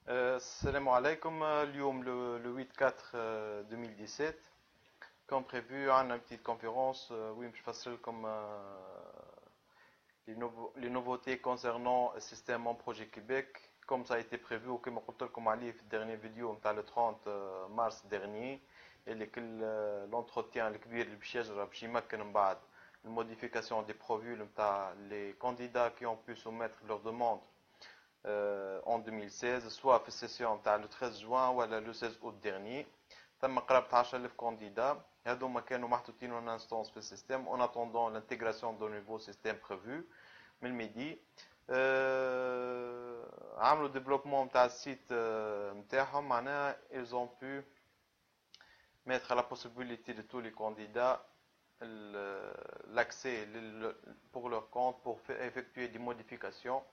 Salam alaikum, اليوم le 8/4 2017. Comme prévu, on a une petite conférence où je fasse comme les nouveautés concernant le système en projet Québec. Comme ça a été prévu, comme je l'ai dit dans la dernière vidéo, le 30 mars dernier, et l'entretien le كبير اللي باش يجرى باش يمكن من بعد المodification des profils les candidats qui ont pu soumettre leur demande en 2016 soit في السيسيون تاع le 13 juin ولا le 16 août dernier. تم قرابة 10,000 candidats. هذوما كانوا محطوطين en instance في السيستم en attendant l'intégration d'un nouveau système prévu من الميدي. عملوا développement نتاع السيت نتاعهم معناها ils ont pu mettre à la possibilité de tous les candidats l'accès pour leur compte pour effectuer des modifications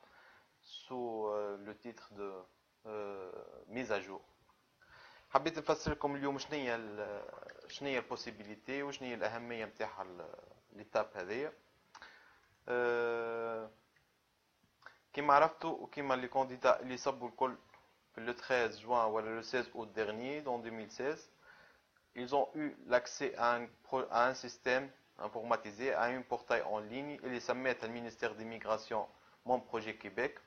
sous le titre de mise à jour. حبيت نفسر لكم اليوم شنو هي البوسيبيليتي وشنو هي الأهمية نتاعها ليتاب هذيا. كما عرفتوا وكما لي كانديدا اللي صبوا الكل في le 13 juin ولا le 16 août dernier dans 2016, ils ont eu l'accès à un système informatisé, à un portail en ligne اللي سميته المينستير دي ميغراسيون Mon Projet Québec.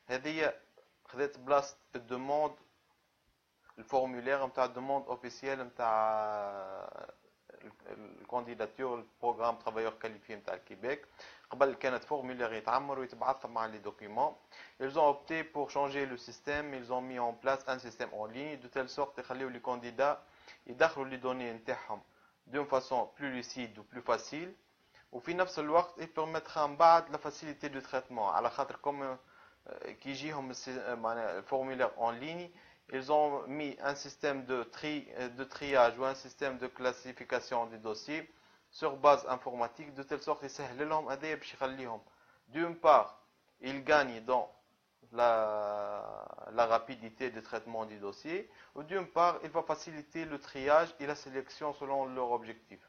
هذه خذت بلاصة الدوموند الفورمولير نتاع الدوموند اوفيسيال نتاع الكانديداتور البروغرام ترافايور كاليفي نتاع الكيبيك. قبل كانت فورمولير يتعمر ويتبعث مع لي دوكيومون. Ils ont opté pour changer le système, ils ont mis en place un système en ligne de telle sorte يخليو لي كانديدا يدخلوا لي دوني نتاعهم d'une façon plus lucide ou plus facile. وفي نفس الوقت il permettra من بعد la facilité de traitement على خاطر comme كي يجيهم الفورمولير en ligne. Ils ont mis un système de triage ou un système de classification des dossiers sur base informatique de telle sorte يسهل لهم هذايا باش يخليهم d'une part ils gagnent dans la rapidité de traitement du dossier ou d'une part il va faciliter le triage et la sélection selon leur objectif.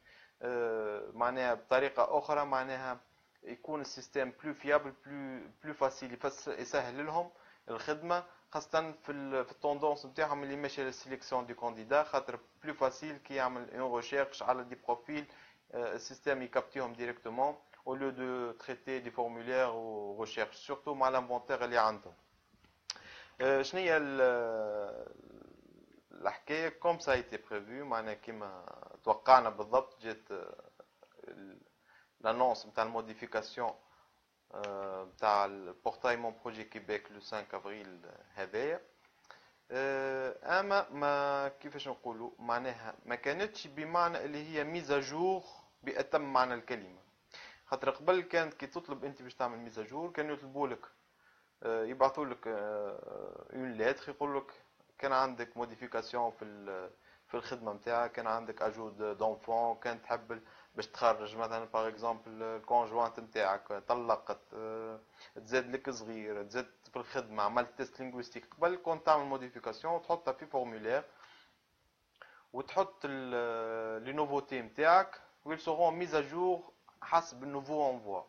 معناها بطريقة أخرى معناها يكون السيستم plus fiable plus facile يسهل لهم الخدمة خاصة في التوندونس نتاعهم اللي ماشي للسيليكسيون دي كانديدا خاطر بلو فاسيل كي يعمل اون ريشيرش على دي بروفيل السيستم يكابتيهم ديريكتومون au lieu de traiter des formulaires ou recherches surtout مع الانفونتير اللي عندهم. شنو هي الحكايه كوم سا ايتي بريفو معناها كيما توقعنا بالضبط جات l'annonce نتاع الموديفيكاسيون نتاع البورتاي مون بروجي كيبيك لو 5 افريل هذايا. اما ما كيفاش نقولوا معناها ما كانتش بمعنى اللي هي ميزاجور بأتم معنى الكلمه. خاطر قبل كانت كي تطلب انت باش تعمل ميزاجور كانوا يطلبوا لك يبعثوا لك اون ليتر يقول لك كان عندك موديفيكاسيون في الخدمه نتاعك، كان عندك اجو دونفون، كان تحب باش تخرج مثلا باغ اكزومبل الكونجوانت نتاعك طلقت، تزاد لك صغير، تزاد في الخدمه، عملت تيست لينغويستيك. قبل كنت تعمل موديفيكاسيون تحطها في فورمولير وتحط لي نوفوتي نتاعك ويل سورون ميز ا جور حسب النوفو انفوا.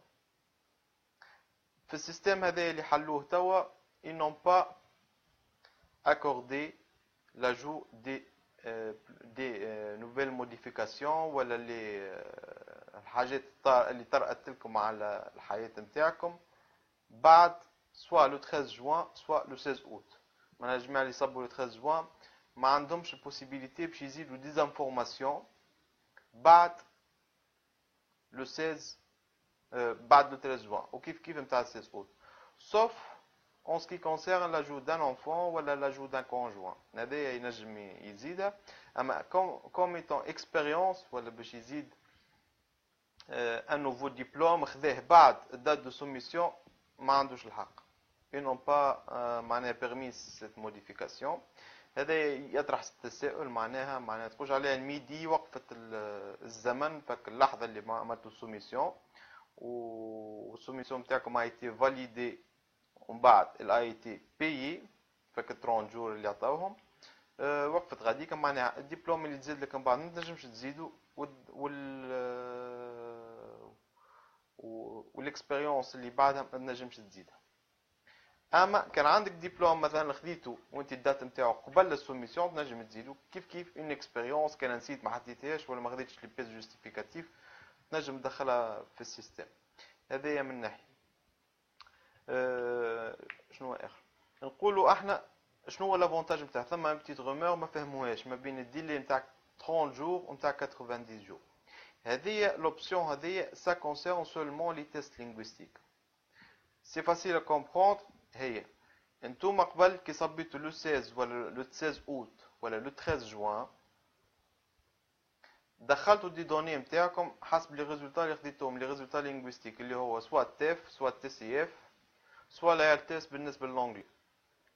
في السيستم هذا اللي حلوه توا ils n'ont pas accordé l'ajout des nouvelles modifications ولا الحاجات اللي طرأت لكم على الحياة نتاعكم بعد soit le 13 juin soit le 16 août. معناها الجماعة اللي صبوا le 13 juin ما عندهمش البوسيبيليتي باش يزيدوا ديزانفورماسيون بعد le 16 بعد le 13 juin وكيف نتاع le 16 août sauf en ce qui concerne l'ajout d'un enfant ou l'ajout d'un conjoint. هذا ينجم يزيدها اما comme étant expérience ولا باش يزيد un nouveau diplôme خذاه بعد date de soumission ما عندوش الحق. ils n'ont pas معناها permis cette modification. هذا يطرح التساؤل معناها تقولش عليها الميدي وقفت الزمن فك اللحظه اللي عملتوا السوميسيون والسوميسيون نتاعكم a été validée ومن بعد ال a été payé فك 30 جور اللي عطاوهم وقفت غاديك. معناها الدبلوم اللي تزيد لك من بعد ما تنجمش تزيدوا والاكسبيريونس اللي بعدها ما تنجمش تزيدها. اما كان عندك دبلوم مثلا خديته وانت الدات نتاعو قبل السوميسيون تنجم تزيدو كيف اون اكسبيريونس كان نسيت ما حطيتهاش ولا ما خديتش لي بيس جوستيفيكاتيف تنجم تدخلها في السيستم. هذايا من ناحيه. شنو اخر نقولوا احنا شنو هو لافونتاج نتاع ثم بتيت غومور ما فهموهاش ما بين الديلي نتاع 30 جور ونتاع 90 جور. هذه لوبسيون هذه ça concerne seulement les tests linguistiques. C'est facile à comprendre. هي انتوما قبل كي صبيتوا لو 16 ولا لو 16 اوت ولا لو 13 جوان دخلتوا دي دوني نتاعكم حسب لي ريزولتا اللي خديتوهم لي ريزولتا لينغويستيك اللي هو سوا تيف سوا تي سي اف سوا لا تيست بالنسبه للونجلي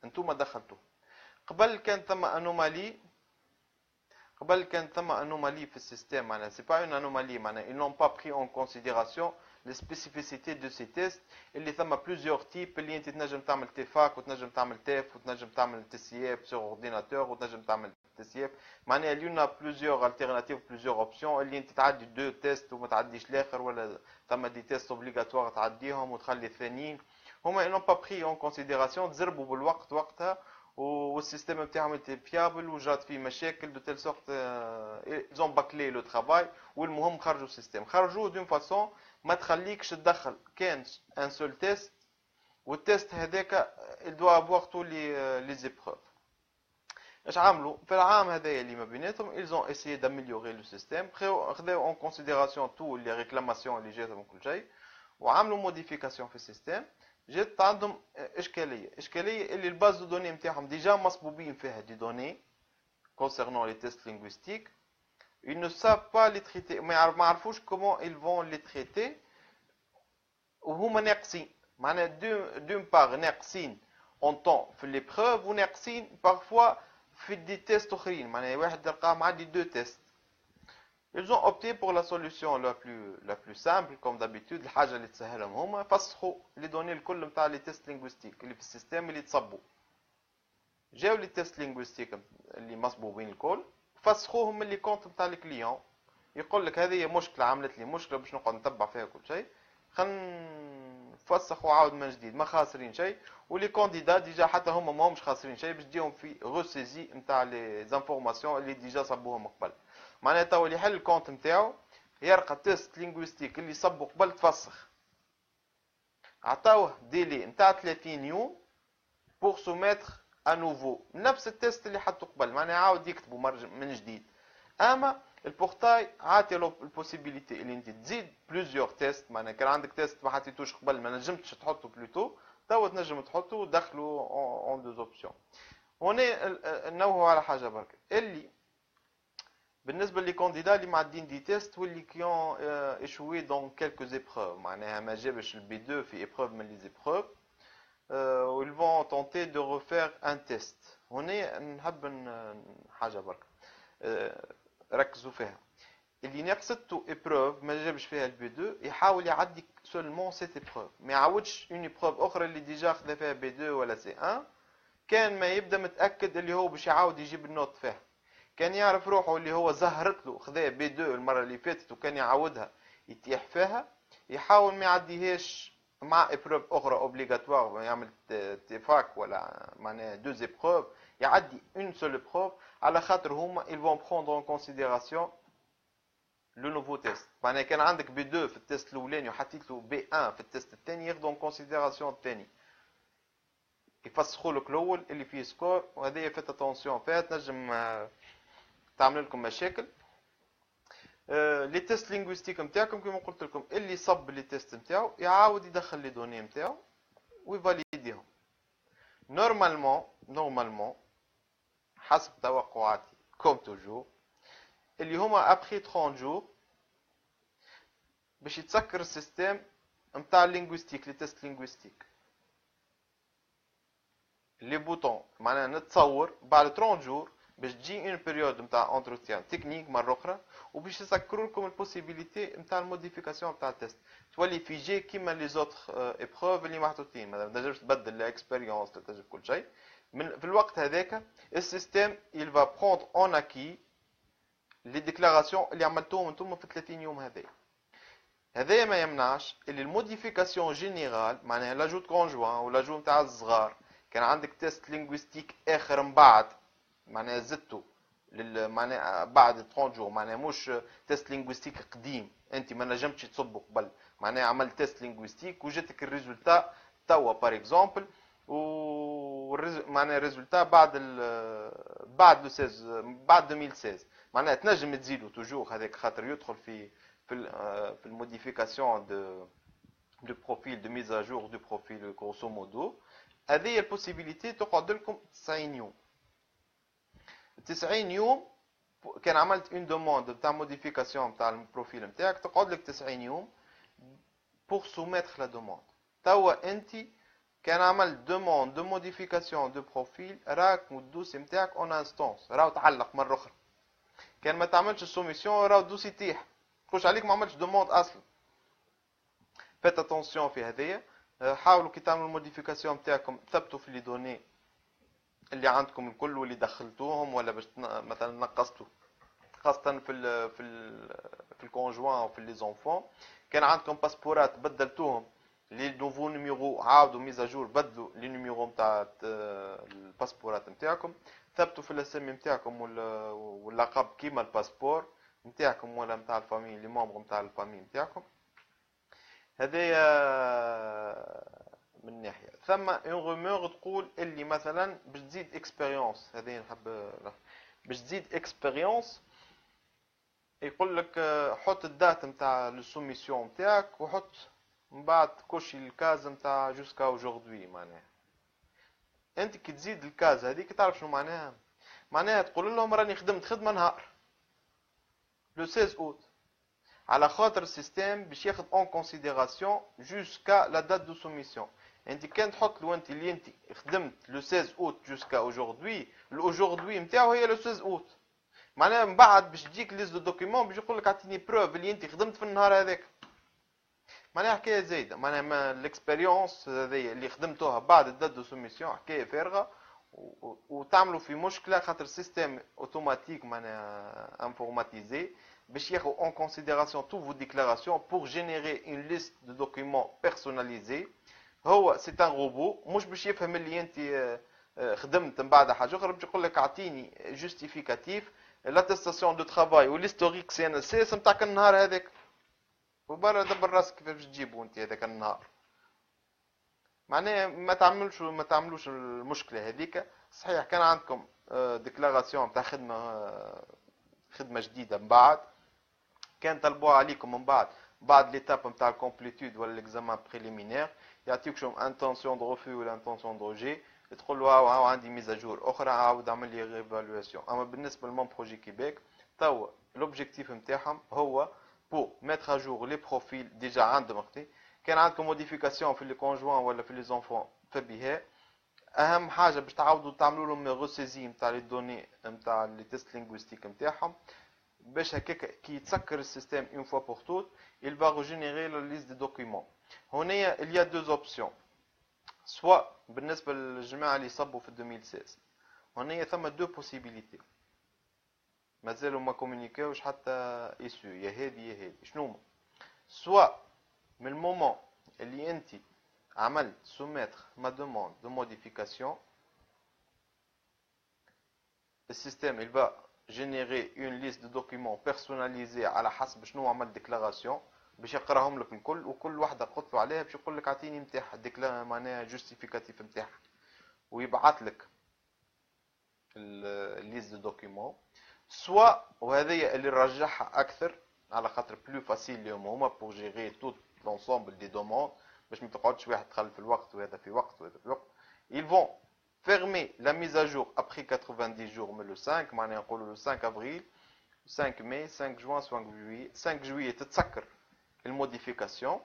انتوما دخلتوه. قبل كان ثم انومالي في السيستم معناها سي با اون انومالي معناها ils n'ont pas pris en considération les spécificités de ces tests اللي ثم plusieurs types اللي انت تنجم تعمل تيفاك وتنجم تعمل تيف وتنجم تعمل تي سي اف سور اورديناتور وتنجم تعمل تي سي اف معناها اللي يونا plusieurs alternatives plusieurs options اللي انت تعدي دو تيست وما تعديش الاخر ولا ثم دي تيست اوبليغاتوار تعديهم وتخلي الثانيين هما ils n'ont pas pris en considération تزربوا بالوقت وقتها والسيستم نتاعهم était fiable وجات فيه مشاكل de telle sorte ils ont bâclé le travail والمهم خرجوا السيستم خرجوه دون فاسون ما تخليكش تدخل كان ان سول تيست والتيست هذاك il doit avoir tous les épreuves. اش عملوا في العام هذايا اللي ما بيناتهم ils ont essayé d'améliorer le système خذوا en considération tous les réclamations اللي جاتهم وكل شيء وعملوا موديفيكاسيون في السيستم. جات عندهم اشكاليه اللي الباز دو دوني نتاعهم ديجا مصبوبين فيها دي دوني concernant les tests linguistiques. Ils ne savent pas les traiter ما يعرفوش comment ils vont les traiter وهما ناقصين معناها دون باغ ناقصين اون طون في لي بروف وناقصين بارفوا في دي تيست اخرين معناها واحد تلقاه معدي دو تيست. Ils ont opté pour la solution la plus simple comme d'habitude الحاجه اللي تسهلهم هما فسخوا لي دوني الكل نتاع لي تيست لينغويستيك اللي في السيستم اللي تصبوا جاو لي تيست لينغويستيك اللي مصبوبين الكل فسخوهم من لي كونت نتاع الكليون يقول لك هذه مشكله عملت لي مشكله باش نقعد نتبع فيها كل شيء نفسخ وعاود من جديد ما خاسرين شيء ولي كانديدا ديجا حتى هما ما همش خاسرين شيء باش تجيهم في غوسيزي نتاع لي زانفورماسيون اللي ديجا صبوهم قبل معناها تو اللي يحل الكونت نتاعو يرقى تيست لينغويستيك اللي صبو قبل تفسخ عطاوه ديلي نتاع 30 يوم بور سوميتر انوفو نفس التيست اللي حطو قبل معناها عاود يكتبوا من جديد. اما البورتاي عاطي له البوسيبيليتي اللي انت تزيد بلوزيور تيست معناها كان عندك تيست ما حطيتوش قبل ما نجمتش تحطه بلوتو تو تنجم تحطه ودخلوا اون دوز اوبسيون. هنا نوهوا على حاجه برك اللي بالنسبه لي كانديدا اللي معدين دي تيست واللي كيون ايشوي دون كيلكو ايبروف معناها ما جابش البي 2 في ايبروف من لي ايبروف ils vont tenter de refaire un test. هنا نحب حاجه برك ركزوا فيها اللي ناقصته ايبروف ما جابش فيها البي 2 يحاول يعدي سولمون سيت ايبروف ما يعاودش اون ايبروف اخرى اللي ديجا خذا فيها بي 2 ولا سي 1 كان ما يبدا متاكد اللي هو باش يعاود يجيب النوت فيها كان يعرف روحه اللي هو زهرت له خذا بي 2 المره اللي فاتت وكان يعاودها يتيح فيها يحاول ما يعديهاش مع ايبروف اخرى اوبليغاتوار يعمل تيفاك ولا معناها دوز ايبروف يعدي اون سول ايبروف على خاطر هما ils vont prendre en considération le nouveau test معناها كان عندك بي 2 في التيست الاولاني وحطيت له بي 1 في التيست الثاني ياخذوا en considération الثاني يفسخوا لك الاول اللي فيه سكور وهذه فات اتونسيون فيها تنجم تعمل لكم مشاكل. لي تيست لينغويستيك نتاعكم كما قلت لكم اللي صب لي تيست نتاعو يعاود يدخل لي دوني نتاعو ويفاليديهم نورمالمون حسب توقعاتي كوم توجور اللي هما ابخي 30 جور باش يتسكر السيستم نتاع اللينغويستيك لي تيست لينغويستيك لي بوطون معناها نتصور بعد 30 جور باش تجي اون بيريود نتاع انتروتيان تكنيك مره اخرى وباش يسكروا لكم البوسيبيليتي نتاع الموديفيكاسيون نتاع التيست تولي في جي كيما لي زوتر ايبروف اللي محطوطين ما تنجمش تبدل الاكسبيريونس تنجم كل شيء في الوقت هذاك السيستم il va prendre en acquis les déclarations اللي عملتوهم انتم في 30 يوم هذايا هذايا ما يمنعش اللي الموديفيكاسيون جينيرال معناها لاجوت كونجوان ولاجوت نتاع الصغار، كان عندك تيست لينغويستيك اخر من بعد معناها زدته معناها بعد 30 جور، معناها مش تيست لينغويستيك قديم انت ما نجمتش تصبه قبل، معناها عملت تيست لينغويستيك وجاتك الريزولتا توا بار اكزومبل، و معناها الريزولتا بعد لو 16 بعد 2016، معناها تنجم تزيدو توجور هذاك خاطر يدخل في الموديفيكاسيون دو بروفيل دو ميز ا جور دو بروفيل غروسو مودو. هذه البوسيبيليتي تقعد لكم 90 يوم. 90 يوم كان عملت اون دوموند تاع موديفيكاسيون تاع البروفيل نتاعك تقعد لك 90 يوم بور سوميتر لا دوموند. توا انت كان عملت دوموند دو موديفيكاسيون دو بروفيل راك الدوسي نتاعك اون انستونس راهو تعلق مره اخرى. كان ما تعملش السوميسيون راهو الدوسي يطيح، تخش عليك ما عملتش دوموند اصلا. فيت اتونسيون في هذيا. حاولوا كي تعملوا الموديفيكاسيون نتاعكم ثبتوا في لي دوني اللي عندكم الكل واللي دخلتوهم ولا باش مثلا نقصتوا، خاصة في الكونجوان وفي لي زونفون. كان عندكم باسبورات بدلتوهم لي نوفو نيميرو عاودوا ميزاجور بدلوا لي نيميرو نتاع الباسبورات نتاعكم، ثبتوا في الاسامي نتاعكم واللقب كيما الباسبور نتاعكم ولا نتاع الفامي لي ممبر نتاع الفامي نتاعكم. هذايا من ناحيه. ثم اون رومور تقول اللي مثلا باش تزيد اكسبيريونس، هذه نحب باش تزيد اكسبيريونس يقول لك حط الدات نتاع السوميسيون نتاعك وحط من بعد كوشي الكاز نتاع جوسكا اوجوردي. معناها انت كي تزيد الكاز هذيك تعرف شنو معناها؟ معناها تقول لهم راني خدمت خدمه نهار لو 16 اوت، على خاطر السيستم باش ياخذ اون كونسيديراسيون جوسكا لا دات دو سوميسيون. انت كان تحط له انت اللي انت خدمت لو 16 اوت جوسكا اوجوردي، الاوجوردي نتاعو هي لو 16 اوت، معناها من بعد باش تجيك ليست دو دوكيومون باش يقول لك اعطيني بروف اللي انت خدمت في النهار هذاك. معناها حكايه زايده، معناها الاكسبيريونس هذيا اللي خدمتوها بعد الدات دو سوميسيون حكايه فارغه، وتعملوا في مشكله خاطر السيستم اوتوماتيك معناها انفورماتيزي باش ياخذ اون كونسيديراسيون تو فو ديكلاراسيون بور جينيري اون ليست دو دوكيومون بيرسوناليزي. هو سي ان روبو مش باش يفهم اللي انت خدمت من بعد حاجه اخرى، باش يقول لك اعطيني جوستيفيكاتيف لاتستاسيون دو ترافاي والهيستوريك سي ان اس اس نتاعك النهار هذاك، وبرا دبر راسك كيفاش باش تجيبو انت هذاك النهار. معناها ما تعملوش المشكله هذيك. صحيح كان عندكم ديكلاراسيون تاع خدمه جديده من بعد كان طلبوها عليكم من بعد ليتاب نتاع الكومبليتود ولا ليكزامان بريليمينير، يعطيوك شوم انتونسيون دو ريفو ولا انتونسيون دو ريجي، تقول له هاو عندي ميزاجور اخرى عاود اعمل لي ريفالواسيون. اما بالنسبه لمون بروجي كيبيك توا لوبجيكتيف نتاعهم هو بو ميتر ا جور لي بروفيل ديجا عندهم وقتي. كان عندكم موديفيكاسيون في لي كونجوان ولا في لي زونفون فبها، اهم حاجه باش تعاودوا تعملوا لهم روسيزي نتاع لي دوني نتاع لي تيست لينغويستيك نتاعهم، باش هكاك كي يتسكر السيستم اون فوا بور توت il va régénérer la liste des documents. هنا il y a deux options، soit بالنسبه للجماعه اللي صبوا في 2016 هنا ثم دو بوسيبيليتي مازالوا ما كومونيكاوش حتى ايسو، يا هادي يا هادي. شنو هما؟ سوا من المومون اللي انت عملت سوميتر ما دوموند دو موديفيكاسيون السيستم il va générer une liste de documents personnalisés على حسب شنو عمل ديكلاراسيون باش يقراهم لك الكل، وكل واحده قلت له عليها باش يقول لك اعطيني نتاعها ديكلار معناها جوستيفيكاتيف نتاعها، ويبعث لك الليست دو دوكيومون. سوا وهذه اللي رجحها اكثر على خاطر بلو فاسيل اليوم هما بور جيري توت لونسومبل دي دوموند باش ما تقعدش واحد تخلف في الوقت وهذا في وقت وهذا في وقت. ils vont fermer la mise à jour après 90 jours mais le 5 معناها نقولوا le 5 avril 5 mai 5 juin 5 juillet 5 juillet تتسكر الموديفيكاسيون.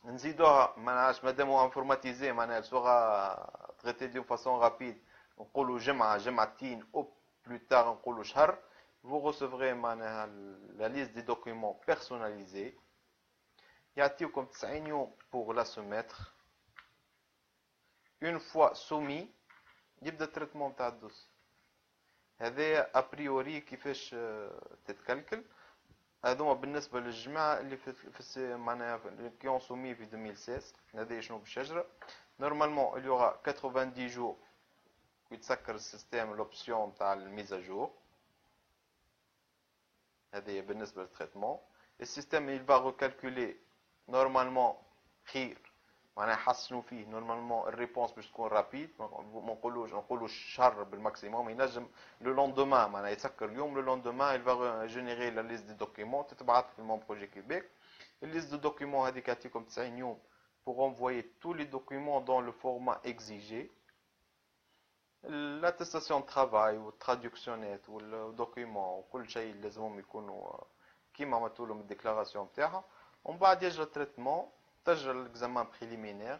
نزيدوها ما نعرفش مادام هو انفورماتيزي معناها سوغا تريتي دون فاسون رابيد نقولوا جمعه جمعتين او بلو تار نقولوا شهر. vous recevrez معناها la liste des documents personnalisés، يعطيوكم 90 يوم pour la soumettre. une fois soumis يبدا التريتمون تاع الدوسي. هذا ابريوري كيفاش تتكلكل. هذوما بالنسبة للجماعة اللي معناها كي اون سومي في 2016. هذه شنو بالشجرة. نورمالمون il y aura 90 jours يتسكر السيستم لوبسيون تاع الميزاجور. هذه بالنسبة للتريتمون. السيستم il va recalculer نورمالمون خير، معناها يحسنوا فيه نورمالمون الريبونس باش تكون رابيد. ما نقولوش شهر بالماكسيموم، ينجم لو لوندومان معناها يتسكر اليوم، لو لوندومان il va générer la liste des documents تتبعث في المون بروجي كيبيك. الليست دو دوكيومون هذيك تعطيكم 90 يوم pour envoyer tous les documents dans le format exigé. l'attestation de travail والتراديكسيونات والدوكيومون وكل شيء لازمهم يكونوا كيما عملتوا لهم الديكلاراسيون تاعها. ومن بعد يجرى التريتمون، تجرى l'examen préliminaire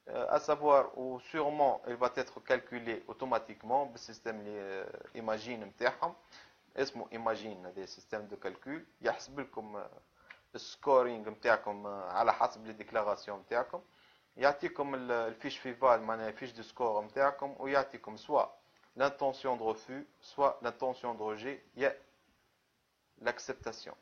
à savoir ou sûrement il va être calculé automatiquement بالسيستم اللي Imagine نتاعهم. اسمه Imagine، هذا سيستم دو كالكول يحسب لكم السكورينغ نتاعكم على حسب لي ديكلاراسيون نتاعكم. يعطيكم الفيش فيفال معناها الفيش دو سكور نتاعكم، ويعطيكم سوا l'intention de refus soit l'intention de rejet يا l'acceptation.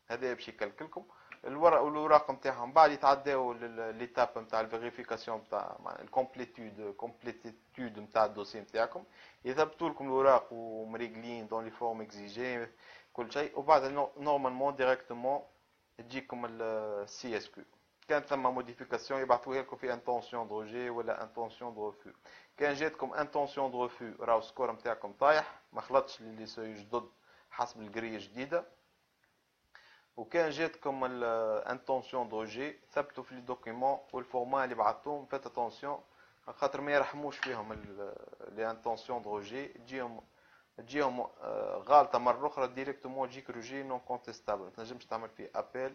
هذا باش يكلكلكم الورق والاوراق نتاعهم. بعد يتعداو ليتاب نتاع الفيريفيكاسيون نتاع الكومبليتيود نتاع الدوسي نتاعكم، يثبتوا لكم الاوراق ومريقلين دون لي فورم اكزيجي كل شيء. وبعد نورمالمون ديريكتومون تجيكم السي اس كيو. كان ثم موديفيكاسيون يبعثوها لكم في انتونسيون دو ريجي ولا انتونسيون دو ريفو. كان جاتكم انتونسيون دو ريفو راهو السكور نتاعكم طايح، ما خلطش لي سوي جدد حسب القريه جديده. وكان جاتكم الانتونسيون دو ريجي ثبتوا في لي دوكيومون والفورما اللي بعثتوهم. فات اتونسيون خاطر ما يرحموش فيهم لي انتونسيون دو ريجي، تجيهم غالطه مره اخرى ديريكتومون تجيك روجي نون كونتيستابل، ما تنجمش تعمل فيه ابيل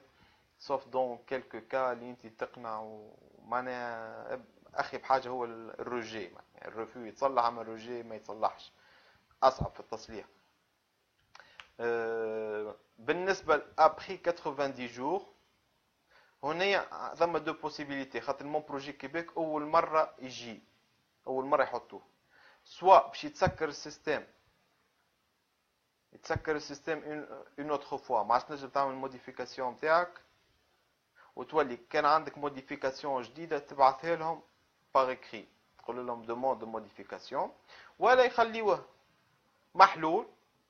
سوف دون كيلكو كا اللي انت تقنع. ومعناها اخي بحاجه هو الروجي، يعني الرفو يتصلح اما الروجي ما يتصلحش، اصعب في التصليح. بالنسبه ابخي 90 جور هنا ثم دو بوسيبيليتي. خاطر مون بروجي كيبيك اول مره يجي، اول مره يحطوه سوا باش يتسكر السيستم اون اوتر فوا، ما عادش تنجم تعمل موديفيكاسيون نتاعك وتولي كان عندك موديفيكاسيون جديده تبعثها لهم باغ اكري، تقول لهم دوموند دو موديفيكاسيون، ولا يخليوه محلول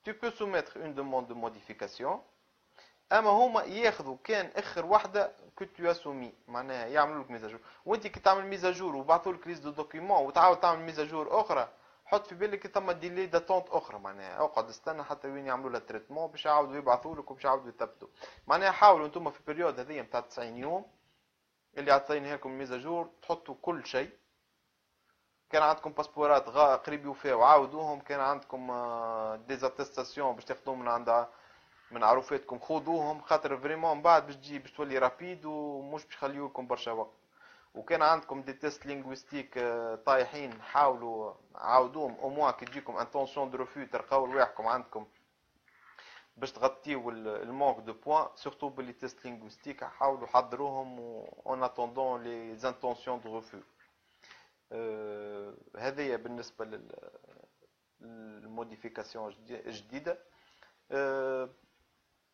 tu peux soumettre une demande de modification. اما هما ياخذوا كان اخر وحده que tu as soumis، معناها يعملوا لك ميزاجور. وانت كي تعمل ميزاجور وبعثوا لك ليست دو دوكيومون وتعاود تعمل ميزاجور اخرى، حط في بالك ثم ديلي داتونت اخرى، معناها اقعد استنى حتى وين يعملوا لها تريتمون باش يعاودوا يبعثوا لك وباش يعاودوا يثبتوا. معناها حاولوا انتم في البريود هذه نتاع 90 يوم اللي عطيناها لكم ميزاجور تحطوا كل شيء. كان عندكم باسبورات قريب يوفاو عاودوهم، كان عندكم ديزاتيستاسيون باش تاخذوهم من عروفاتكم خذوهم، خاطر فريمون بعد باش تجي باش تولي رابيد ومش باش يخليو لكم برشا وقت. وكان عندكم دي تيست لينغويستيك طايحين حاولوا عاودوهم او موان كي تجيكم انتونسيون دو ريفو تلقاو رواحكم عندكم باش تغطيو المونك دو بوان. سورتو باللي تيست لينغويستيك حاولوا حضروهم اون اتوندون لي زانتونسيون دو ريفو. هذه بالنسبه للموديفيكاسيون الجديده.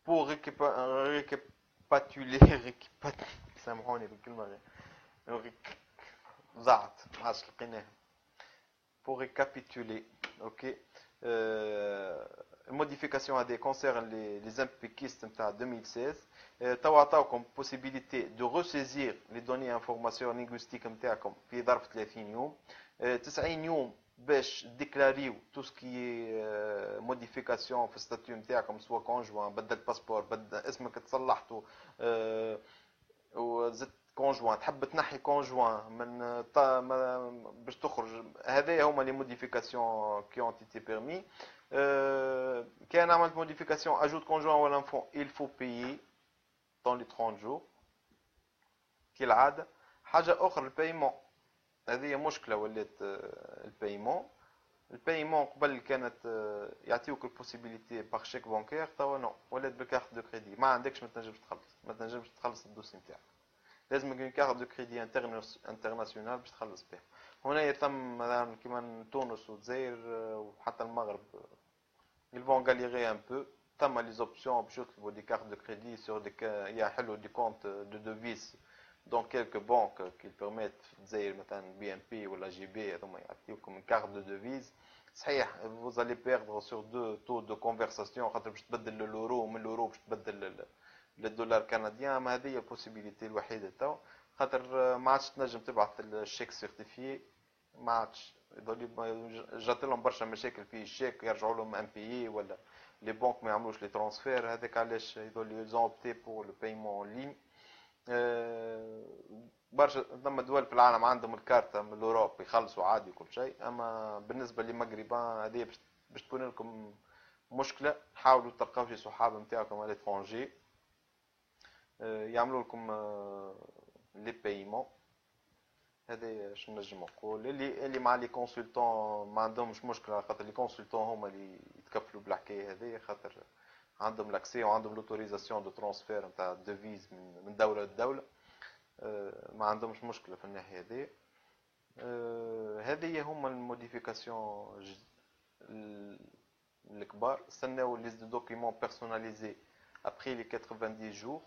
pour récapituler سامحوني بالكلمة ضاعت ما عادش لقيناها. pour récapituler اوكي الموديفيكاسيون هذه concerne les impliquistes نتاع 2016. توا عطاوكم possibilité de ressaisir les données information linguistique نتاعكم في ظرف 30 يوم. 90 يوم باش ديكلاريو تو سكي موديفيكاسيون في الستاتيو نتاعكم، سوا كونجوان بدل باسبور بدل اسمك تصلحتو وزدت كونجوان، تحب تنحي كونجوان من باش تخرج. هذايا هما لي موديفيكاسيون كي اون تيتي بيرمي. كان عملت موديفيكاسيون اجوت كونجوان ولا انفون il faut payer dans les 30 jours كالعاده. حاجه اخرى البايمون، هذه مشكله ولات البايمون قبل كانت يعطيوك البوسيبيليتي باغ شيك بانكير، توا نو ولات بالكارت دو كريدي. ما عندكش ما تنجمش تخلص الدوسي نتاعك، لازم يكون كارت دو كريدي انترناسيونال باش تخلص بها. هنا ثم مثلا كيما تونس والجزائر وحتى المغرب ils vont galérer un peu ثم لي زوبسيون باش يطلبوا دي كارت دو كريدي سور دي يحلوا دي كونت دو دوفيس دون كيلكو بانك كي بيرميت في الجزائر مثلا بي ام بي ولا جي بي هذوما يعطيوكم كارت دو دوفيز. صحيح vous allez perdre sur deux taux de conversation خاطر باش تبدل للورو من الورو باش تبدل للدولار كنديان. ما هذه هي البوسيبيليتي الوحيده تو خاطر ما عادش تنجم تبعث الشيك سيرتيفيي. ما عادش جات لهم برشا مشاكل في الشيك يرجعوا لهم ام بي اي ولا لي بنك ما يعملوش لي ترانسفير. هذاك علاش يظل يزون اوبتي بور لو بايمون اون لين. برشا ثم دول في العالم عندهم الكارتة من الاوروب يخلصوا عادي كل شيء. اما بالنسبه للمغربان هذه باش تكون لكم مشكله. حاولوا تلقاو شي صحاب نتاعكم على ليترونجي يعملوا لكم لي بايمون. هذا شنو نجم نقول. اللي مع لي كونسلتون ما عندهمش مشكله خاطر لي كونسلتون هما اللي يتكفلوا بالحكايه هذه خاطر عندهم لاكسي وعندهم لوتوريزاسيون دو ترانسفير نتاع الديفيز من دوله لدوله. ما عندهمش مشكله في الناحيه هذه. هذه هما الموديفيكاسيون الكبار. استناو لي دوكيمون بيرسوناليزي ابري لي 90 جور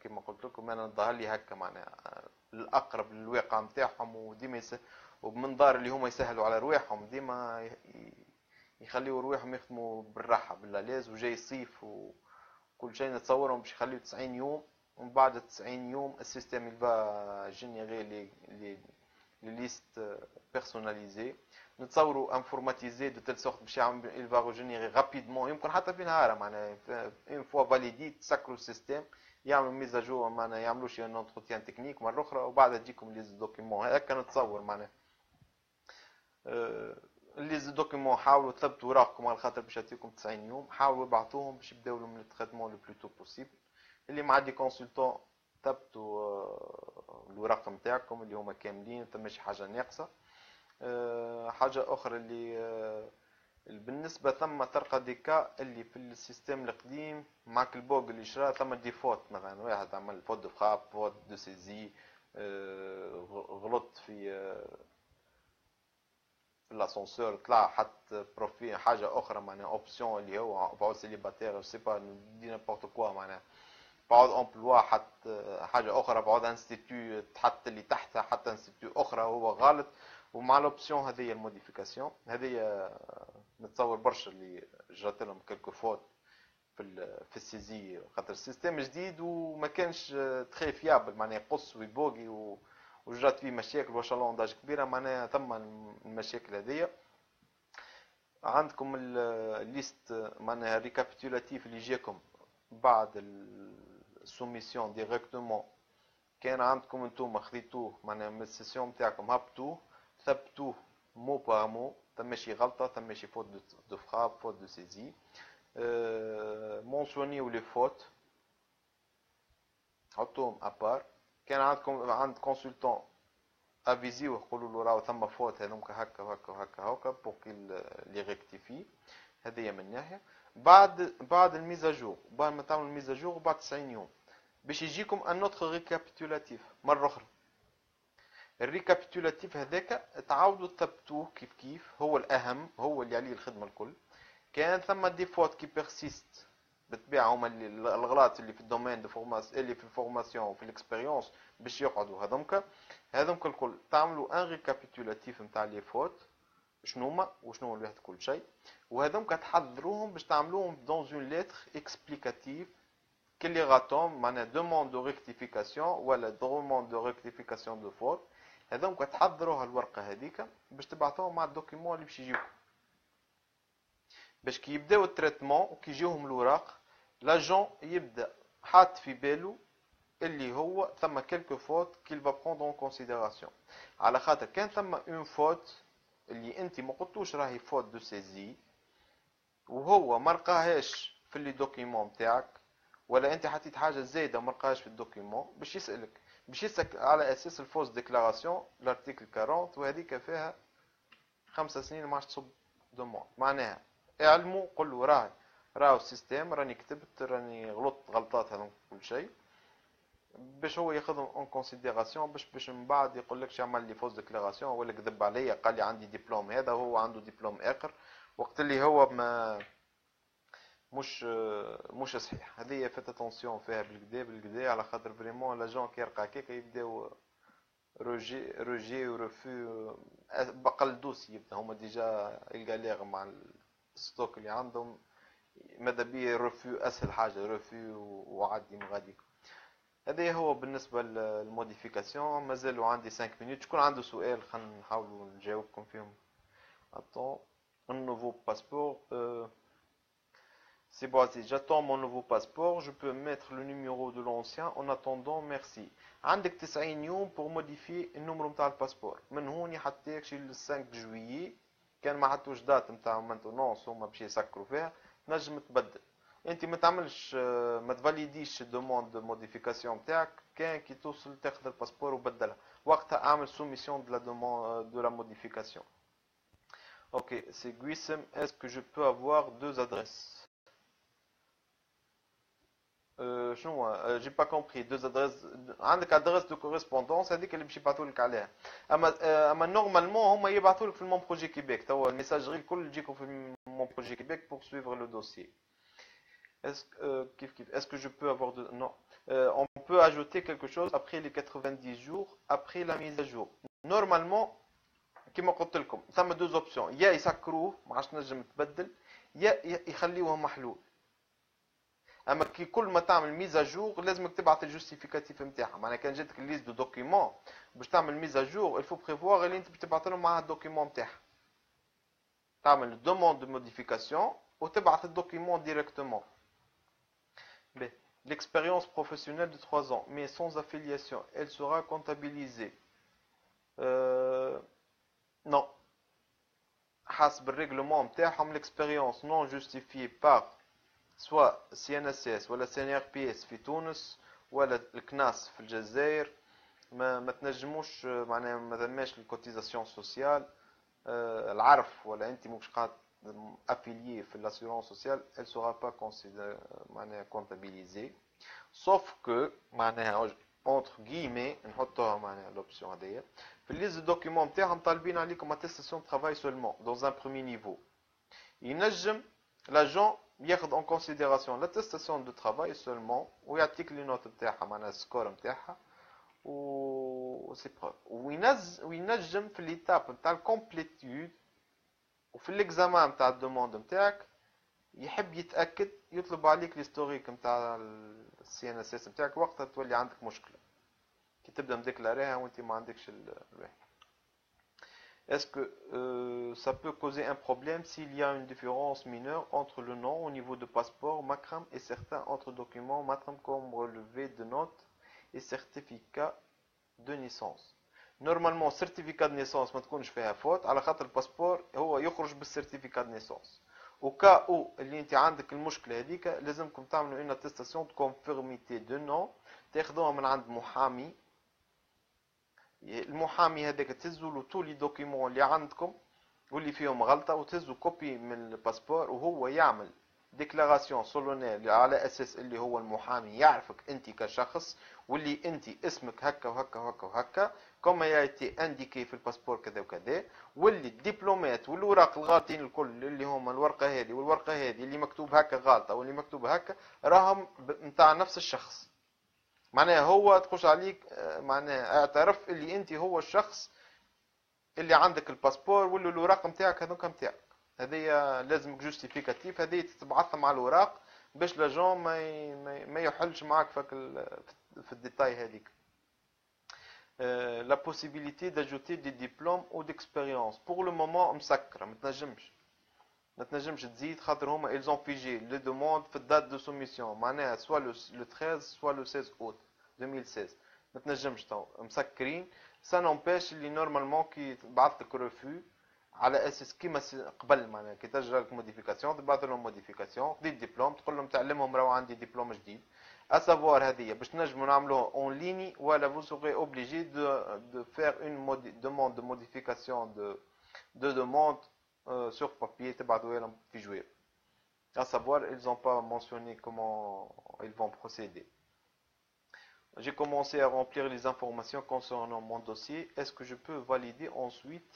كما قلت لكم. انا ظهر لي هكا معناها الاقرب للواقع نتاعهم وديما وبمنظار اللي هما يسهلوا على رواحهم ديما يخليوا رواحهم يخدموا بالراحه باللاز. وجاي الصيف وكل شيء نتصورهم باش يخليوا 90 يوم ومن بعد 90 يوم السيستم يبقى جينيري لي ليست بيرسوناليزي. نتصوروا انفورماتيزي دو تيل سورت باش يعمل فا جينيري رابيدمون. يمكن حتى في نهار معناها اون فوا فاليدي تسكروا السيستم يعملوا ميزاجور معناها يعملوا شي انتروتيان تكنيك مره اخرى وبعدها تجيكم لي دوكيمون. هكا نتصور معناها لي دوكيمون. حاولوا تثبتوا اوراقكم على خاطر باش يعطيكم 90 يوم. حاولوا ابعثوهم باش يبداو لهم التريتمون لو بلوتو بوسيبل. اللي مع دي كونسلتون ثبتوا الوراق نتاعكم اللي هما كاملين ثم شي حاجه ناقصه. حاجه اخرى اللي بالنسبه ثم تلقى ديكا اللي في السيستم القديم معك البوغ اللي شرا ثم ديفوت مثلا واحد عمل فوت دو فراب فوت دو سيزي غلط في الاسانسور طلع حط بروفيل حاجه اخرى معناها اوبسيون اللي هو بعد سيليباتير سي با دي نيمبورت كوا معناها بعد امبلوا حط حاجه اخرى بعد انستيتيو تحط اللي تحتها حتى انستيتيو اخرى هو غلط. ومع الاوبسيون هذه الموديفيكاسيون هذه نتصور برشا اللي جات لهم كلكو فوت في السيزي خاطر السيستم جديد وما كانش تري فيابل معناها يقص ويبوغي وجات فيه مشاكل وشالونداج كبيره معناها ثم المشاكل هذه. عندكم الليست معناها ريكابيتولاتيف اللي جاكم بعد السوميسيون ديريكتومون. كان عندكم انتم خذيتوه معناها من السيسيون نتاعكم هبطوه ثبتوه مو بار مو ثم شي غلطه ثم شي فوت دو فراب فوت دو سيزي. مونسيونيو لي فوت حطوهم ابار. كان عند كونسلتون افيزيو قولوا له راهو ثم فوت هذوك هكا وهكا وهكا هكا بور كي لي ريكتيفي. هذه من ناحيه. بعد الميزاجور بعد ما تعملوا الميزاجور بعد 90 يوم باش يجيكم ان اوتر ريكابيتولاتيف مره اخرى. الريكابيتولاتيف هذاك تعاودوا تثبتوه كيف كيف هو الاهم هو اللي عليه الخدمه الكل. كان ثم دي فوت كي بيرسيست بالطبيعه هما الغلط اللي في الدومين دو فورماسيون اللي في الفورماسيون وفي الاكسبيريونس باش يقعدوا هذوك الكل تعملوا ان ريكابيتولاتيف نتاع لي فوت شنو هما وشنو الواحد كل شيء. وهذوك تحضروهم باش تعملوهم دون اون ليتر اكسبليكاتيف كلي غاتوم معناها دوموند دو ريكتيفيكاسيون ولا دوموند دو ريكتيفيكاسيون دو فوت. هذوك تحضروها الورقه هذيك باش تبعثوها مع الدوكيمون اللي باش يجيكم باش كي يبداو التريتمون وكي يجيوهم الوراق لاجون يبدا حاط في باله اللي هو ثم كلكو فوت كيل فا بروندر اون كونسيديراسيون. على خاطر كان ثم اون فوت اللي انت ما قلتوش راهي فوت دو سيزي وهو ما لقاهاش في لي دوكيمون تاعك ولا انت حطيت حاجه زايده ما لقاهاش في الدوكيمون باش يسالك على اساس الفوز ديكلاراسيون لارتيكل 40 وهذيك فيها 5 سنين ما عادش تصب دوموند. معناها اعلموا قولوا راهو السيستم راني كتبت راني غلطت غلطات هذوك كل شيء باش هو ياخذهم اون كونسيديراسيون باش من بعد يقول لكش اعمل لي فوز ديكلاراسيون ولا كذب عليا قال لي عندي دبلوم هذا وهو عنده دبلوم اخر وقت اللي هو مش صحيح. هذه فات اتونسيون فيها بالكدا بالكدا، على خاطر فريمون لا جون كي يرقع هكاك يبداو روجي ورفو. بقل دوسي يبدا هما ديجا الجاليغ مع الستوك اللي عندهم، ماذا بيه رفو اسهل حاجه رفو وعدي من غاديك. هذا هو بالنسبه للموديفيكاسيون. مازالوا عندي 5 مينوت، شكون عنده سؤال خلينا نحاولوا نجاوبكم فيهم. Attends, un nouveau passeport. C'est bon, j'attends mon nouveau passeport. Je peux mettre le numéro de l'ancien en attendant. Merci. عندك 90 يوم pour modifier النمرو نتاع الباسبور. من هون حتى ل 5 جويي كان ما حطوش دات نتاع مانتونونس هما باش يسكروا فيها تنجم تبدل. انت ما تعملش ما تفاليديش الدوموند دو موديفيكاسيون نتاعك كان كي توصل تاخذ الباسبور وبدلها، وقتها اعمل سوميسيون دو لا دوموند دو لا موديفيكاسيون. Ok, c'est Guissem. Est-ce que je peux avoir 2 adresses? J'ai pas compris. 2 adresses. عندك adresse de correspondance هذيك اللي باش يبعثوا لك عليها. اما نورمالمون هما يبعثوا لك في المون بروجي كيبيك. توا الميساجري الكل تجيكم في المون بروجي كيبيك pour suivre le dossier. Est-ce que je peux avoir de... Non. On peut ajouter quelque chose après les 90 jours, après la mise à jour. Normalement, كما قلت لكم ثم 2 اوبسيون، يا يسكروه ما عادش نجم تبدل، يا يخليوه محلول. اما كي كل ما تعمل ميزا جور لازمك تبعث الجوستيفيكاتيف نتاعها. معناها كان جاتك ليست دو دوكيومون باش تعمل ميزا جور الفو بريفوار اللي انت باش تبعث لهم معها الدوكيومون نتاعها. تعمل دوموند دو موديفيكاسيون وتبعث الدوكيومون ديريكتومون. L'expérience professionnelle de 3 ans, mais sans affiliation, elle sera comptabilisée. Non. حسب الريغلومون نتاعهم l'expérience non justifiée par soit CNSS ولا CNRPS في تونس ولا الكناس في الجزائر ما تنجموش معناها ما ثماش الكوتيزاسيون سوسيال العرف ولا انت مش قاعد افيليي في l'assurance sociale elle sera pas considérée معناها comptabilisée sauf que معناها entre guillemets نحطوها معناها l'option هذيا في الليست دوكيومون نتاعهم طالبين عليكم attestation de travail seulement dans un premier niveau. ينجم l'agent ياخذ en considération l'attestation de travail seulement ويعطيك لي نوت نتاعها معناها السكور نتاعها و سي بروف. وينجم في ليتاب نتاع الكومبليتود وفي الاكزامان نتاع الدوموند نتاعك يحب يتاكد يطلب عليك l'historique نتاع السي ان اس اس نتاعك، وقتها تولي عندك مشكله كي تبدا مديكلاريها وانت ما عندكش الواحد. Est-ce que ça peut causer un problème s'il y a une différence mineure entre le nom au niveau de passeport Makram et certains autres documents Makram comme relevé de notes et certificat de naissance? Normalement certificat de naissance ما تكونش فيها فوت على خاطر الباسبور هو يخرج بالسيرتيفيكا de naissance. وكا او اللي انت عندك المشكله هذيك لازمكم تعملوا une attestation de conformité de nom تاخذوها من عند محامي. المحامي هذاك تهزوا له تو لي دوكيمون اللي عندكم واللي فيهم غلطه وتهزوا كوبي من الباسبور وهو يعمل ديكلاراسيون سولونيل على اساس اللي هو المحامي يعرفك انت كشخص واللي انت اسمك هكا وهكا وهكا وهكا كما ياتي انديكي في الباسبور كذا وكذا، واللي الدبلومات والوراق الغالطين الكل اللي هما الورقه هذه والورقه هذه اللي مكتوب هكا غلطه واللي مكتوب هكا راهم نتاع نفس الشخص. معناها هو تخش عليك معناها اعترف اللي انت هو الشخص اللي عندك الباسبور واللي الوراق نتاعك هذوك نتاعك. هذه لازمك جوستيفيكاتيف هذه تتبعثها مع الوراق باش لاجون ما يحلش معاك في الديتاي هذيك. La possibilité d'ajouter des diplômes ou d'expérience pour le moment مسكره ما تنجمش تزيد خاطر هما ils ont figé les demandes في الدات دو سوميسيون معناها سوا لو 13 سوا لو 16 اوت 2016 ما تنجمش تو مسكرين. سا نومبيش اللي نورمالمون كي تبعث لك ريفو على اساس كيما قبل معناها كي تجرى لك موديفيكاسيون تبعث لهم موديفيكاسيون خذ الدبلوم تقول لهم تعلمهم راهو عندي دبلوم جديد اسافوار هذه باش نجموا نعملوها اون ليني ولا vous serez obligé de faire une demande de modification de demande sur papier تبعثوها لهم في جوير. À savoir, ils n'ont pas mentionné comment ils vont procéder. J'ai commencé à remplir les informations concernant mon dossier. Est-ce que je peux valider ensuite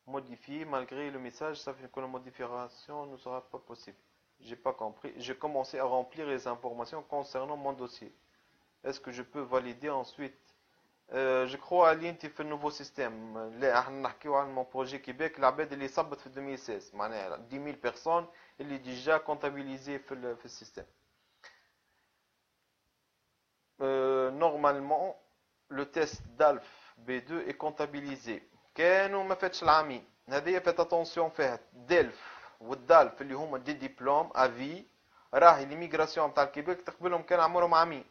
modifier malgré le message? Ça fait que la modification ne sera pas possible. J'ai pas compris. J'ai commencé à remplir les informations concernant mon dossier. Est-ce que je peux valider ensuite? Je crois اللي انت في النوفو سيستيم. لا احنا نحكيو عن مون بروجي كيبيك العباد اللي صبت في 2016 معناها 10000 بيرسون اللي ديجا كونتابيليزي في السيستيم. Normalement le test DALF B2 est comptabilisé. كانوا ما فاتش العامين. هذه فات اتونسيون فيها ديلف والدالف اللي هما دي ديبلوم افي. راهي ليميغراسيون تاع الكيبيك تقبلهم كان عمرهم عامين.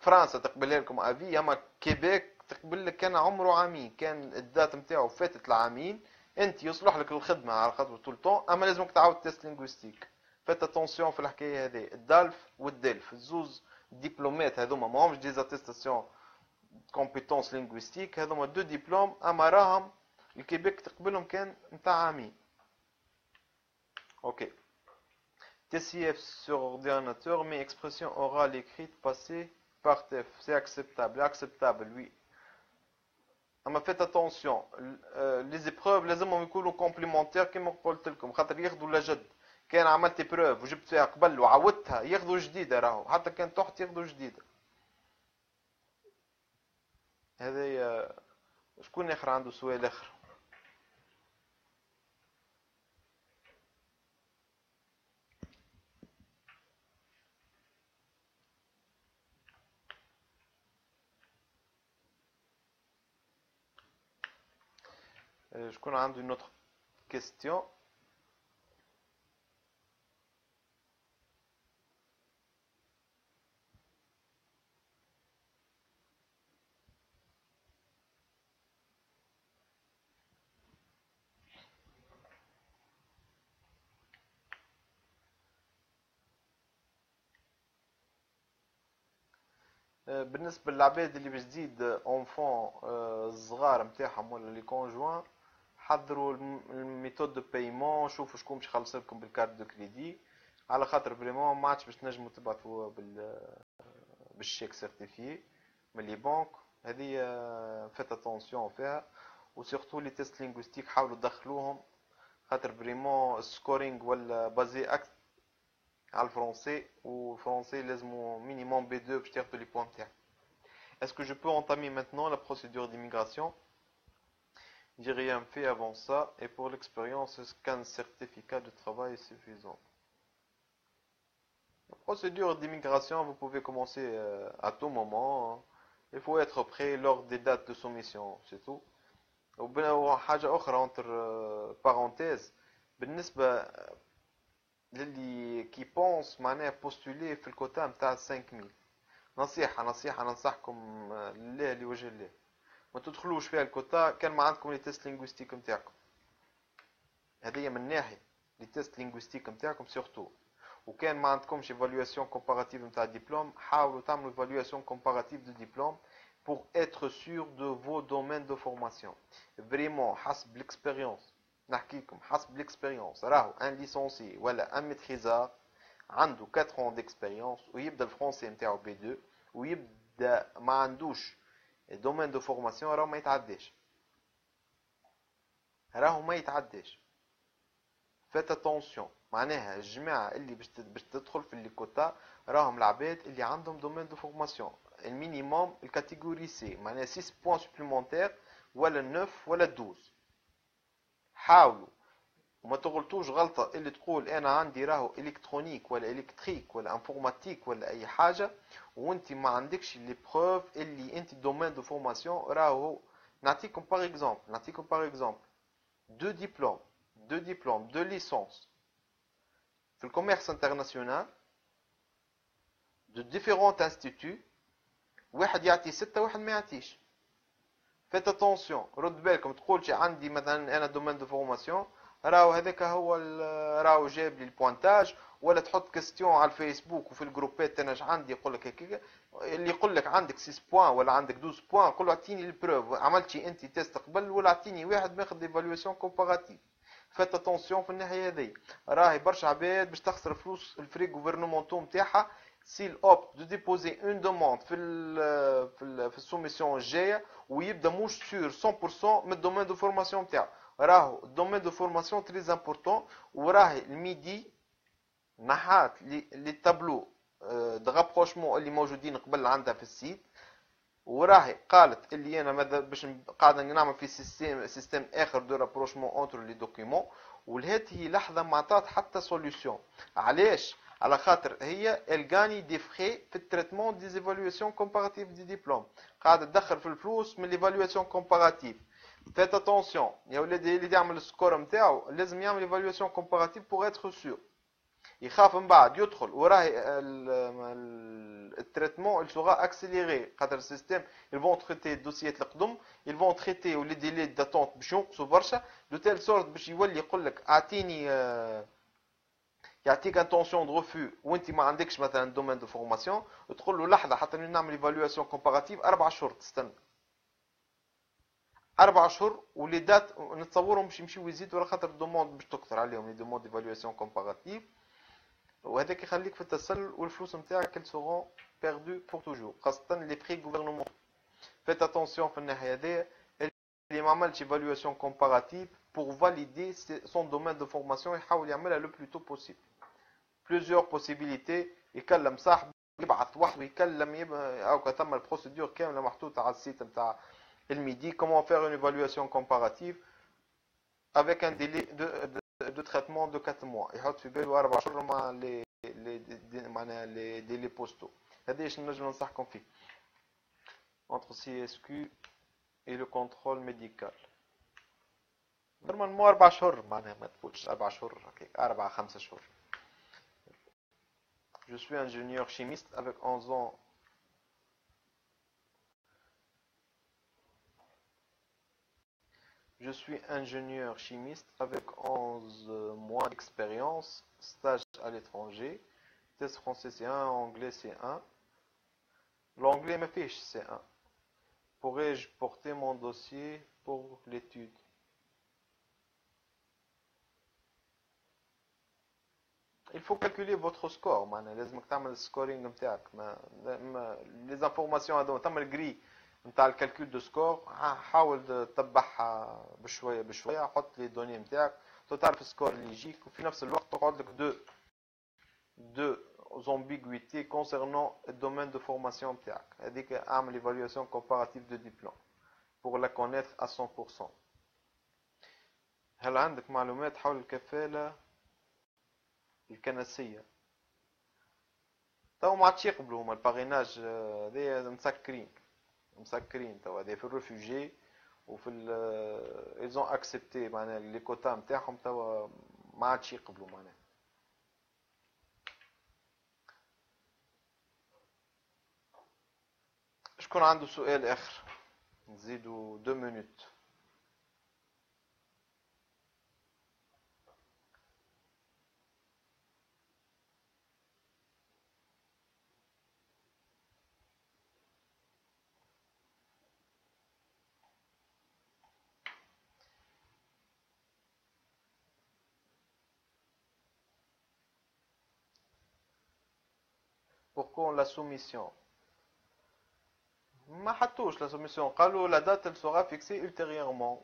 فرنسا تقبلها لكم افي، اما كيبيك تقبل لك كان عمره عامين، كان الدات نتاعو فاتت العامين، انت يصلح لك الخدمه على خاطر طول طون، اما لازمك تعاود تيست لينغويستيك. فات اتونسيون في الحكايه هذه. الدالف والدلف الزوز ديبلومات هذوما ماهمش ديزاتيستاسيون كومبيتونس لينغويستيك، هذوما دو ديبلوم، اما راهم الكيبيك تقبلهم كان نتاع عامين. اوكي. TCF sur ordinateur mais expression orale écrite passée par TF, c'est acceptable, oui. اما faites attention, les épreuves لازمهم يكونوا complémentaires كما قلت لكم، خاطر ياخذوا لجد. كان عملت بروف وجبت فيها قبل وعودتها ياخذوا جديده، راهو حتى كان تحت ياخذوا جديده. هذا شكون اخر عنده سؤال اخر؟ شكون عنده une autre question؟ بالنسبه للعباد اللي باش تزيد اونفون الصغار نتاعهم ولا لي كونجوان، حضروا الميثود دو بايمون، شوفوا شكون باش يخلص لكم بالكارت دو كريدي، على خاطر فريمون ما عادش باش تنجموا تبعثوا بالشيك سيرتيفيي من لي بنك. هذه فات اتونسيون فيها، وسورتو لي تيست لينغويستيك حاولوا تدخلوهم، خاطر فريمون السكورينغ ولا بازي على الفرونسي، والفرونسي لازمو مينيموم B2 باش تاخدوا لي بوان تاعك. Est-ce que je peux entamer maintenant la procédure d'immigration? J'ai rien fait avant ça, et pour l'expérience, est-ce qu'un certificat de travail est suffisant? La procédure d'immigration, vous pouvez commencer à tout moment. Il faut être prêt lors des dates de soumission, c'est tout. وحاجة أخرى entre parenthèses، بالنسبة للي كي بونس معناها بوستولي في الكوتا نتاع 5000، نصيحة ننصحكم لله لوجه الله، ما تدخلوش فيها الكوتا كان ما عندكم لي تيست لينغويستيك نتاعكم. هذه من ناحية لي تيست لينغويستيك نتاعكم سورتو، وكان ما عندكمش ايفالواسيون كومباراتيف نتاع الدبلوم، حاولوا تعملوا ايفالواسيون كومباراتيف دو دبلوم pour être sûr de vos domaines de formation. Vraiment حسب l'expérience، نحكيكم حسب l'expérience، راهو ان ليسونسي ولا ان ميتريزار عنده 4 ans d'expérience ويبدا الفرنسي نتاعو B2 ويبدا ما عندوش دومين دو فورماسيون، راهو ما يتعداش. فات اتونسيون، معناها الجماعه اللي باش تدخل في الليكوتا راهم العباد اللي عندهم دومين دو فورماسيون المينيموم الكاتيجوري سي، معناها 6 بوان سوبليمونتير ولا 9 ولا 12. حاولوا وما تغلطوش غلطه اللي تقول انا عندي راهو الكترونيك ولا الكتريك ولا انفورماتيك ولا اي حاجه وانت ما عندكش لي بروف اللي انت دومين دو فورماسيون. راهو نعطيكم باغ اكزومبل deux diplômes de licence في الكوميرس انترناسيونال de différents instituts، واحد يعطي 6 واحد ما يعطيش. فات اتونسيون، رد بالكم تقولش عندي مثلا انا دومين دو فورماسيون راهو هذاك هو راهو جايب لي البوانتاج، ولا تحط كاستيون على الفيسبوك وفي الجروبات انا اش عندي يقول لك هكاك، اللي يقول لك عندك 6 بوان ولا عندك 12 بوان قول له اعطيني البروف عملتي انت تيست قبل، ولا اعطيني واحد ماخذ ايفالواسيون كومباراتيف. فات اتونسيون في الناحيه هذه، راهي برشا عباد باش تخسر فلوس الفري غوفرنمونتو نتاعها. s'il opte de déposer une demande في السوميسيون الجايه ويبدا مش سور 100% من الدومين دو فورماسيون نتاعو. راهو الدومين دو فورماسيون تري امبورطون، وراهي الميدي نحات لي تابلو دو رابروشمون اللي موجودين قبل عندها في السيت، وراهي قالت اللي انا ماذا باش قاعده نعمل في سيستم اخر دو رابروشمون اونتر لي دوكيومون، ولهات هي لحظه ما عطات حتى سوليوشن. علاش؟ على خاطر هي الغاني دي فري في التريتمون دي زيفالواسيون كومباراتيف دي ديبلوم، قاعده تدخل في الفلوس من ليفالواسيون كومباراتيف. فيت اتونسيون يا ولادي، اللي يعمل السكور نتاعو لازم يعمل ايفالواسيون كومباراتيف بوغ اتر سور. يخاف من بعد يدخل وراهي التريتمون il sera accéléré خاطر السيستم ils vont traiter الدوسيات القدم، ils vont traiter ولي ديلي داتونت باش ينقصوا برشا دو تيل سورت باش يولي يقول لك اعطيني، يعطيك انتونسيون دو ريفو وانت ما عندكش مثلا دومين دو فورماسيون، وتقول له لحظه حتى نعمل ايفالواسيون كومباراتيف 4 شهور تستنى 4 شهور، ولي دات نتصورهم باش يمشيو يزيدوا على خاطر الدوموند باش تكثر عليهم لي دوموند ايفالواسيون كومباراتيف، وهذاك يخليك في التسلل والفلوس نتاعك elles seront perdues pour toujours، خاصة لي بري غوفرنمون. فيت اتونسيون في الناحية هذيا اللي ما عملش ايفالواسيون كومباراتيف بور فاليدي سون دومين دو فورماسيون يحاول يعملها لو بلو تو بوسيبل. بليزيور بوسيبيليتي، يكلم صاحبه، يبعث وحده، يكلم او ثم البروسيدور كامله محطوطه على السيت نتاع الميدي كومون فير اون ايفالواسيون كومباراتيف avec un délai de traitement de 4 mois. يحط في باله 4 شهور مع معناها لي ديلي بوستو. هذا ايش نجم ننصحكم فيه entre CSQ et le contrôle médical. نورمالمون 4 شهور، معناها ما تفوتش 4 شهور، هكاك 4 5 شهور. Je suis ingénieur chimiste avec 11 ans. Je suis ingénieur chimiste avec 11 mois d'expérience, stage à l'étranger, test français C1, anglais C1. L'anglais me fiche C1. Pourrais-je porter mon dossier pour l'étude? Il faut calculer votre score، معناها لازمك تعمل السكورينج نتاعك. لي زانفورماسيون هذوما ثم الجري نتاع الكالكول دو سكور، حاول تتبعها بشويه بشويه، حط لي دوني نتاعك تعرف السكور اللي يجيك، وفي نفس الوقت تقعد لك دو ambiguïtés concernant le domaine de formation نتاعك. هذيك اعمل ايفالواسيون كومباراتيف دو ديبلوم pour la connaître à 100%. هل عندك معلومات حول الكفالة الكنسية؟ تو ما عادش يقبلوا هما الباريناج، هذايا مسكرين تو هذا في الريفوجي وفي ils ont accepté معناها لي كوتا نتاعهم تو ما عادش يقبلوا معناها. شكون عنده سؤال اخر؟ نزيدو 2 minutes. Pourquoi la soumission؟ ما حطوش لا سوميسيون، قالوا لا دات elle sera fixée ultérieurement.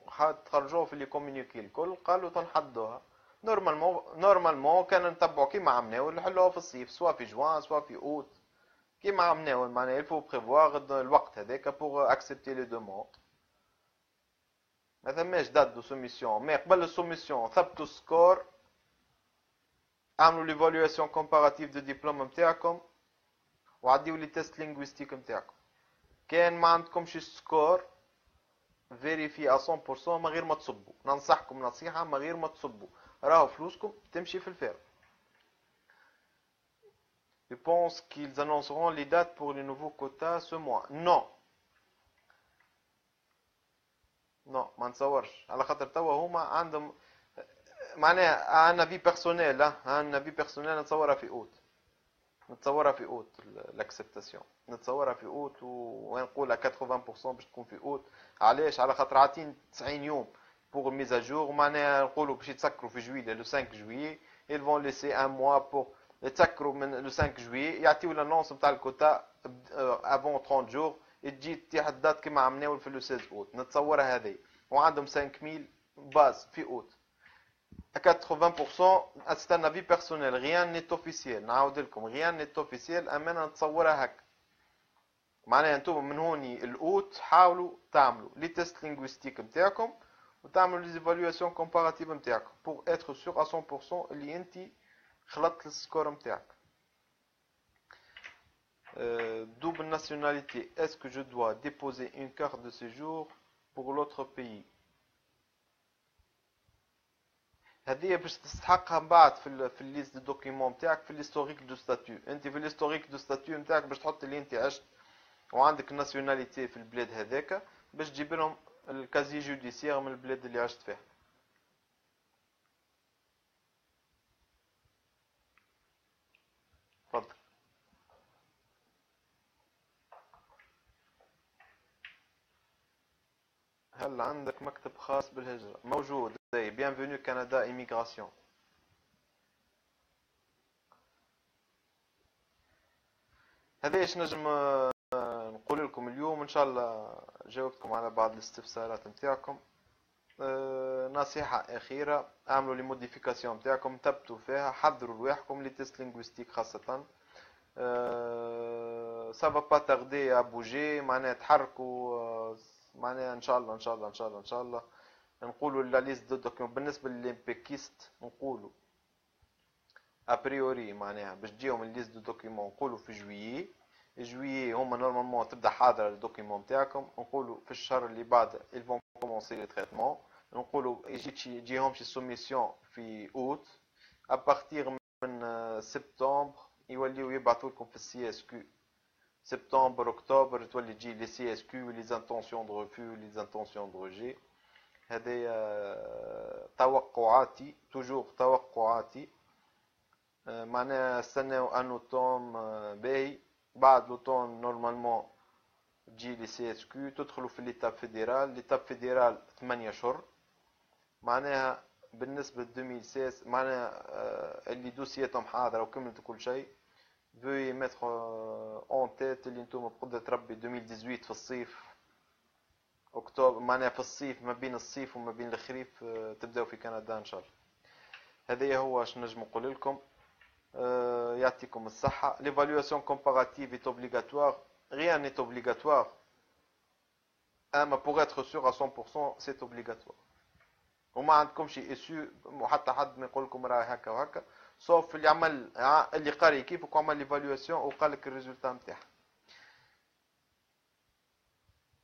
تخرجوها في لي كومونيكي الكل، قالوا تنحدوها. نورمالمون كان نتبعوا كيما عملناو نحلوها في الصيف، سوا في جوان سوا في اوت كيما عملناو. معناها il faut prévoir الوقت هذاك pour accepter les demandes. ما ثماش دات دو سوميسيون، مي قبل السوميسيون ثبتوا السكور، اعملوا ليفالواسيون كومباراتيف دو ديبلوم نتاعكم، وعديوا لي تيست لينغويستيك نتاعكم. كان ما عندكمش سكور فيريفي 100% ما غير ما تصبوا. ننصحكم نصيحة، ما غير ما تصبوا، راهو فلوسكم تمشي في الفير. Je pense qu'ils annonceront les dates pour les nouveaux quotas ce mois. Non. Non ما نتصورش، على خاطر توا هما عندهم معناها عندنا في بيرسونيل، عندنا في بيرسونيل نتصورها في اوت، نتصورها في اوت لاكسبتاسيون، نتصورها في اوت ونقولها 80% باش تكون في اوت. علاش؟ على خاطر عاطين 90 يوم بوغ ميزاجور، معناها نقولوا باش يتسكروا في جويلية لو 5 جويي، ils vont laisser un mois pour يتسكروا من لو 5 جويي، يعطيو لانونس نتاع الكوتا افون 30 جور، تجي تتيح الدات كيما عملناو في لو 16 اوت. نتصورها هذه، وعندهم 5000 باز في اوت. à 80%. c'est un avis personnel, rien n'est officiel. نعاود لكم rien n'est officiel، اما انا نتصورها هكا. معناها انتم من هوني الاوت حاولوا تعملوا لي تيست لينغويستيك نتاعكم وتعملوا لي ايفالواسيون كومباراتيف نتاعكم pour être sûr à 100% اللي انت خلطت السكور نتاعك. Double nationalité, est-ce que je dois déposer une carte de séjour pour l'autre pays؟ هذه باش تستحقها من بعد في الليست دو دوكيمون نتاعك في الهيستوريك دو ستاتيو. انت في الهيستوريك دو ستاتيو نتاعك باش تحط اللي انت عشت وعندك ناسيوناليتي في البلاد هذاك، باش تجيب لهم الكازي جوديسيير من البلاد اللي عشت فيها. تفضل. هل عندك مكتب خاص بالهجرة؟ موجود. زي bienvenue كندا immigration. هذا ايش نجم نقول لكم اليوم. ان شاء الله جاوبتكم على بعض الاستفسارات نتاعكم. نصيحة أخيرة، اعملوا لي موديفيكاسيون نتاعكم، ثبتوا فيها، حضروا رواحكم لي تيست لينغويستيك خاصة. سافا با تاردي ا بوجي، معناها تحركوا. معناها ان شاء الله ان شاء الله ان شاء الله ان شاء الله نقولوا لا ليست دو دوكيومون. بالنسبة للامبيكيست نقولوا ابريوري معناها باش تجيهم الليست دو دوكيومون نقولوا في جويي هما نورمالمون تبدا حاضره الدوكيومون نتاعكم. نقولوا في الشهر اللي بعد ils vont commencer le traitement. نقولوا يجيهم شي سوميسيون في اوت. ابارتيغ من سبتمبر يوليو يبعثوا لكم في السي اس كيو. سبتمبر اكتوبر تولي تجي لي سي اس كيو لي زانتونسيون دو ريفو لي زانتونسيون دو ريجي. هذه توقعاتي، توجور توقعاتي. معناها استناو ان اوتوم باهي. بعد لوطون نورمالمون تجي لي سي اس كيو، تدخلوا في ليتاب فيدرال. ليتاب فيدرال 8 اشهر. معناها بالنسبه ل 2016 معناها اللي دوسيتهم حاضره وكملت كل شيء veuillez mettre en tête اللي انتم بقدرة ربي 2018 في الصيف اكتوبر، معناها في الصيف ما بين الصيف وما بين الخريف تبداو في كندا ان شاء الله. هذا هو اش نجم نقول لكم. يعطيكم الصحة. l'évaluation comparative est obligatoire. rien n'est obligatoire. اما pour être sûr à 100% c'est obligatoire. وما عندكم شيء اسو وحتى حد ما يقول لكم راه هكا وهكا، سوف اللي عمل اللي قاري كيفك وعمل ليفالواسيون وقال لك الريزولتا نتاعها.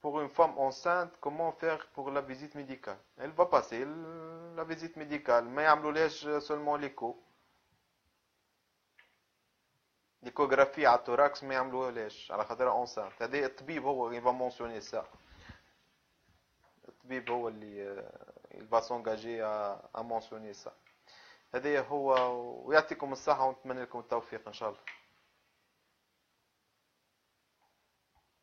Pour une femme enceinte, comment faire pour la visite médicale? Elle va passer la visite médicale. ما يعملولهاش seulement l'écho. l'échographie على التوراكس ما يعملوهاش على خاطرها enceinte. هذا الطبيب هو اللي va mentionner ça. الطبيب هو اللي il va s'engager à mentionner ça. هذا هو. ويعطيكم الصحة ونتمنى لكم التوفيق إن شاء الله.